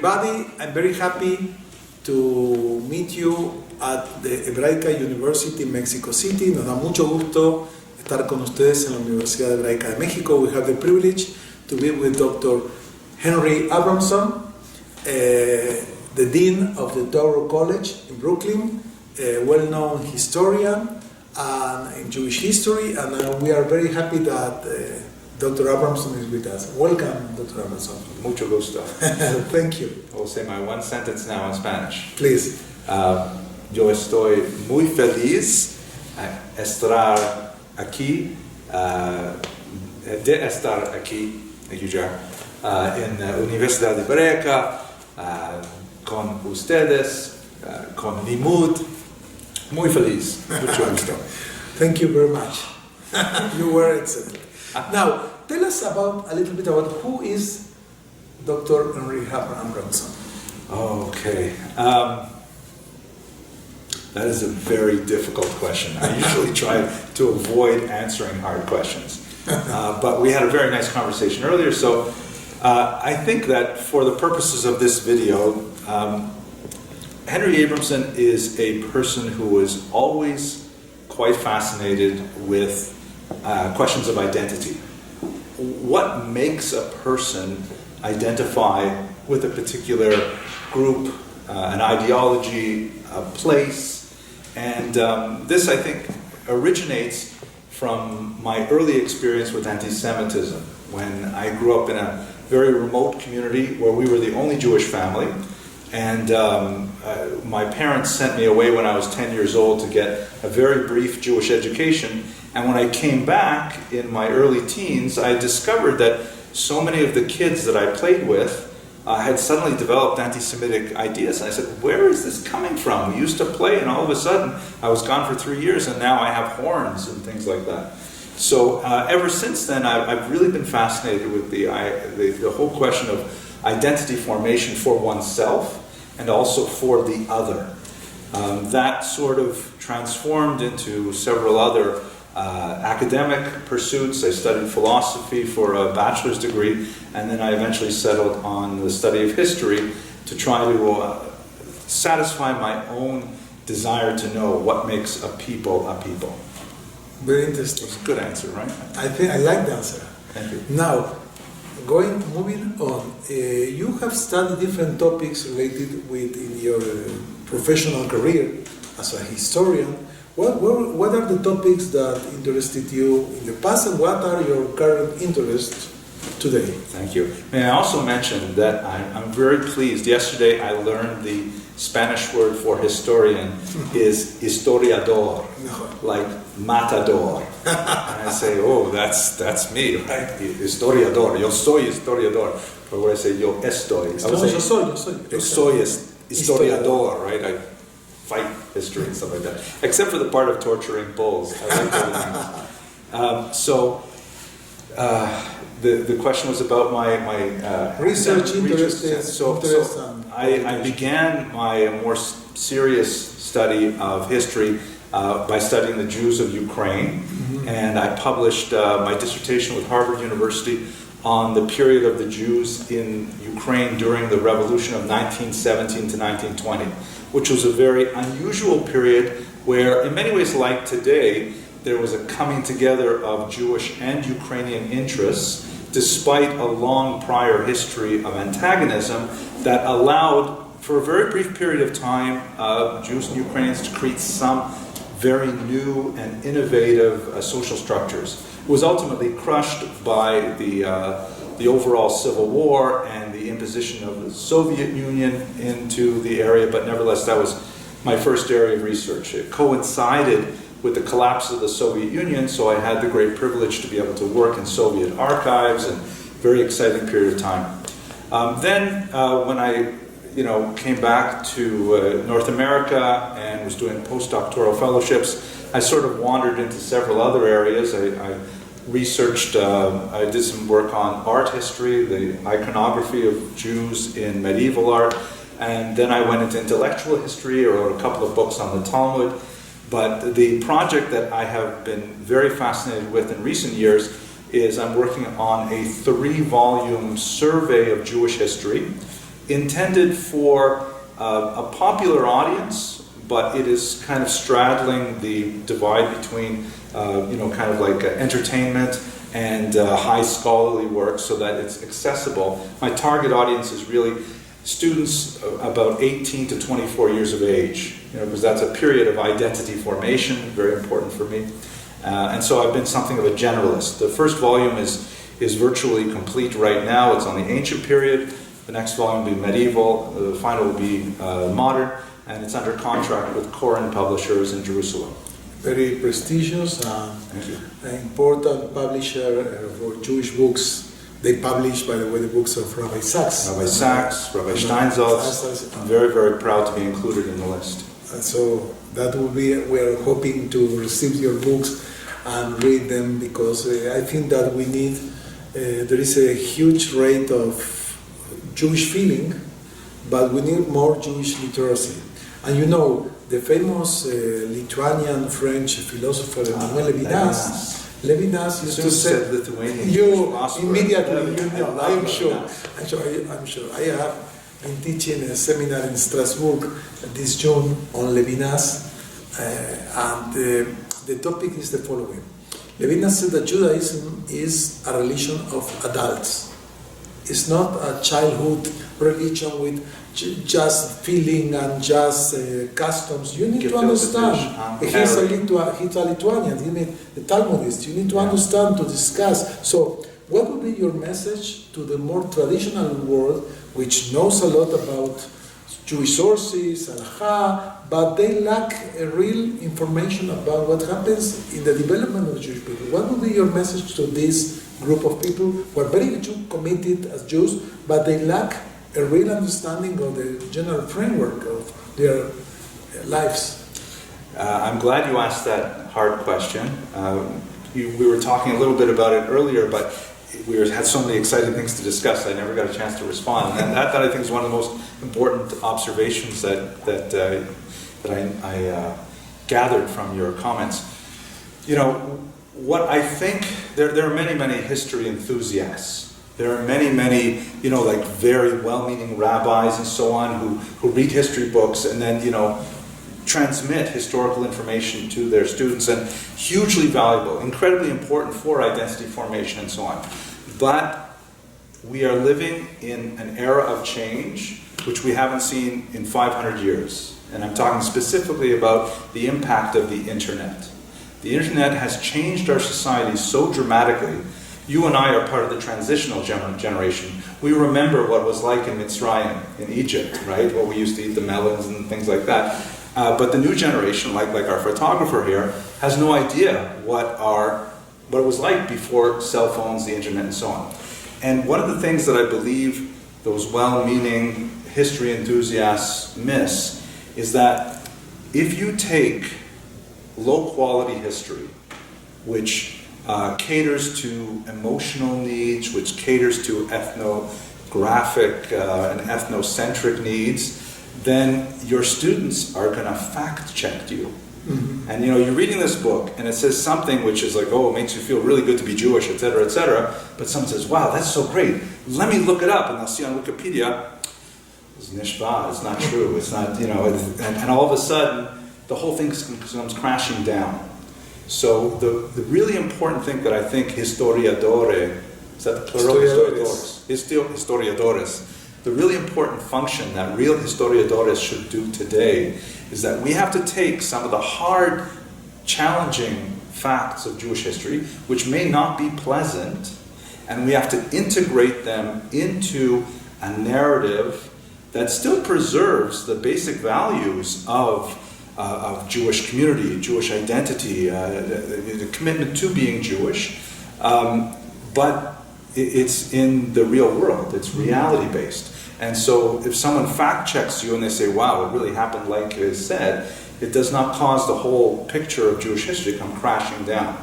everybody. I'm very happy to meet you at the Hebraica University in Mexico City. Nos da mucho gusto estar con ustedes en la Universidad Hebraica de México. We have the privilege to be with Dr. Henry Abramson, the Dean of the Tauro College in Brooklyn, a well-known historian in Jewish history, and we are very happy that Dr. Abramson is with us. Welcome, Dr. Abramson. Mucho gusto. Thank you. I'll say my one sentence now in Spanish. Please. Yo estoy muy feliz estar aquí, de estar aquí, thank you, Jar, en la Universidad de Hebraica, con ustedes, con mi mood. Muy feliz. Mucho gusto. Thank you very much. You were excellent. Now, tell us a little bit about who is Dr. Henry Abramson. Okay. That is a very difficult question. I usually try to avoid answering hard questions. But we had a very nice conversation earlier, so I think that for the purposes of this video, Henry Abramson is a person who was always quite fascinated with questions of identity. What makes a person identify with a particular group, an ideology, a place? And this, I think, originates from my early experience with anti-Semitism, when I grew up in a very remote community where we were the only Jewish family. And my parents sent me away when I was 10 years old to get a very brief Jewish education. And when I came back in my early teens, I discovered that so many of the kids that I played with had suddenly developed anti-Semitic ideas. And I said, where is this coming from? We used to play, and all of a sudden, I was gone for 3 years, and now I have horns and things like that. So ever since then, I've really been fascinated with the whole question of identity formation for oneself and also for the other. That sort of transformed into several other academic pursuits. I studied philosophy for a bachelor's degree, and then I eventually settled on the study of history to try to satisfy my own desire to know what makes a people a people. Very interesting. It's a good answer, right? I think I like the answer. Thank you. Now, moving on, you have studied different topics related with in your professional career as a historian. What are the topics that interested you in the past, and what are your current interests today? Thank you. May I also mention that I'm very pleased. Yesterday I learned the Spanish word for historian is historiador, like matador. And I say, oh, that's me, right? Historiador. Yo soy historiador. Or what I say, yo estoy. Yo soy historiador, right? I fight history and stuff like that. Except for the part of torturing bulls. I like the question was about my research interests. So I began my more serious study of history by studying the Jews of Ukraine, and I published my dissertation with Harvard University on the period of the Jews in Ukraine during the revolution of 1917 to 1920, which was a very unusual period where, in many ways like today, there was a coming together of Jewish and Ukrainian interests, despite a long prior history of antagonism that allowed, for a very brief period of time, Jews and Ukrainians to create some very new and innovative social structures. It was ultimately crushed by the overall civil war and the imposition of the Soviet Union into the area, but nevertheless that was my first area of research. It coincided with the collapse of the Soviet Union, so I had the great privilege to be able to work in Soviet archives, and very exciting period of time. Then when I came back to North America and was doing postdoctoral fellowships, I sort of wandered into several other areas. I researched, I did some work on art history, the iconography of Jews in medieval art, and then I went into intellectual history. I wrote a couple of books on the Talmud. But the project that I have been very fascinated with in recent years is I'm working on a 3-volume survey of Jewish history intended for a popular audience, but it is kind of straddling the divide between, kind of like entertainment and high scholarly work, so that it's accessible. My target audience is really students about 18 to 24 years of age, because that's a period of identity formation, very important for me. And so I've been something of a generalist. The first volume is virtually complete right now. It's on the ancient period. The next volume will be medieval. The final will be modern, and it's under contract with Koren Publishers in Jerusalem. Very prestigious, an important publisher for Jewish books. They publish, by the way, the books of Rabbi Sachs. Rabbi Sachs, Rabbi Steinsaltz. I'm very, very proud to be included in the list. And so that will be, we're hoping to receive your books and read them, because I think that we need, there is a huge rate of Jewish feeling, but we need more Jewish literacy. And the famous Lithuanian French philosopher Emmanuel Levinas used to say, you immediately, I'm sure. I have been teaching a seminar in Strasbourg this June on Levinas, and the topic is the following. Levinas said that Judaism is a religion of adults. It's not a childhood religion with just feeling and just customs. You need to understand. He's a Lithuanian, you need a Talmudist. You need to understand, to discuss. So, what would be your message to the more traditional world, which knows a lot about Jewish sources, halakha, but they lack a real information about what happens in the development of Jewish people? What would be your message to this group of people who are very committed as Jews, but they lack a real understanding of the general framework of their lives? I'm glad you asked that hard question. We were talking a little bit about it earlier, but we had so many exciting things to discuss, I never got a chance to respond. And that I think is one of the most important observations that I gathered from your comments. What I think, there are many, many history enthusiasts. There are many, many, very well-meaning rabbis and so on who read history books and then, transmit historical information to their students, and hugely valuable, incredibly important for identity formation and so on. But we are living in an era of change which we haven't seen in 500 years. And I'm talking specifically about the impact of the internet. The internet has changed our society so dramatically. You and I are part of the transitional generation. We remember what it was like in Mitzrayim, in Egypt, right? Where we used to eat the melons and things like that. But the new generation, like our photographer here, has no idea what it was like before cell phones, the internet, and so on. And one of the things that I believe those well-meaning history enthusiasts miss is that if you take low-quality history, which caters to emotional needs, which caters to ethnographic and ethnocentric needs, then your students are going to fact-check you. Mm-hmm. And you're reading this book, and it says something which is like, oh, it makes you feel really good to be Jewish, etc., etc. But someone says, wow, that's so great. Let me look it up, and they'll see on Wikipedia, it's nishba, it's not true, it's not, and all of a sudden, the whole thing comes crashing down. So the really important thing that I think historiadores, is that the plural? Historiadores. The really important function that real historiadores should do today is that we have to take some of the hard, challenging facts of Jewish history, which may not be pleasant, and we have to integrate them into a narrative that still preserves the basic values of Jewish community, Jewish identity, the commitment to being Jewish, but it's in the real world, it's reality-based. And so if someone fact-checks you and they say, wow, it really happened like it is said, it does not cause the whole picture of Jewish history to come crashing down.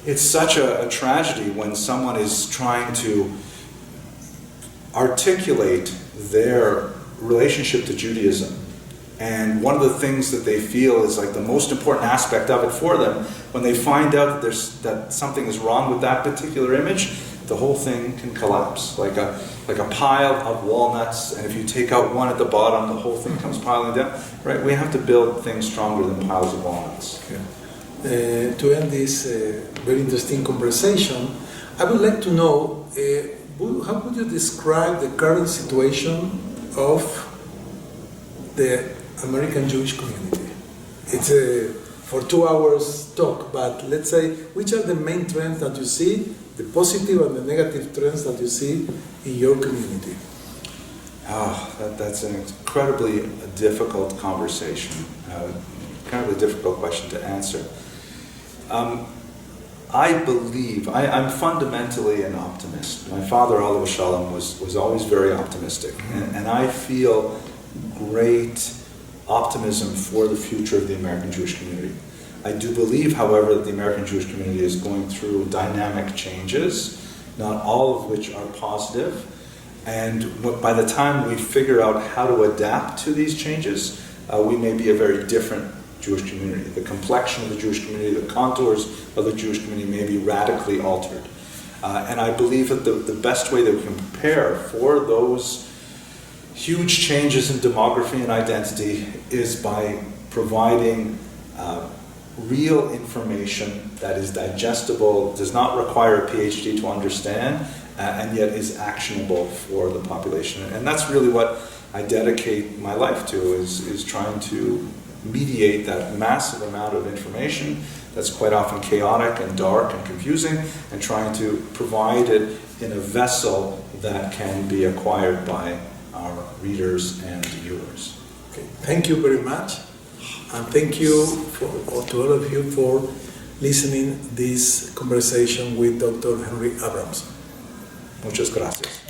It's such a tragedy when someone is trying to articulate their relationship to Judaism. And one of the things that they feel is like the most important aspect of it for them, when they find out that something is wrong with that particular image, the whole thing can collapse, like a pile of walnuts, and if you take out one at the bottom, the whole thing comes piling down, right? We have to build things stronger than piles of walnuts. Yeah. To end this very interesting conversation, I would like to know, how would you describe the current situation of the American Jewish community? It's for 2 hours talk, but let's say, which are the main trends that you see, the positive and the negative trends that you see in your community? That's an incredibly difficult conversation, incredibly difficult question to answer. I believe, I'm fundamentally an optimist. My father, Alav Shalom, was always very optimistic, and I feel great optimism for the future of the American Jewish community. I do believe, however, that the American Jewish community is going through dynamic changes, not all of which are positive, and by the time we figure out how to adapt to these changes, we may be a very different Jewish community. The complexion of the Jewish community, the contours of the Jewish community may be radically altered. And I believe that the best way that we can prepare for those huge changes in demography and identity is by providing real information that is digestible, does not require a PhD to understand, and yet is actionable for the population. And that's really what I dedicate my life to, is trying to mediate that massive amount of information that's quite often chaotic and dark and confusing, and trying to provide it in a vessel that can be acquired by our readers and viewers. Okay. Thank you very much, and thank you to all of you for listening this conversation with Dr. Henry Abramson. Muchas gracias.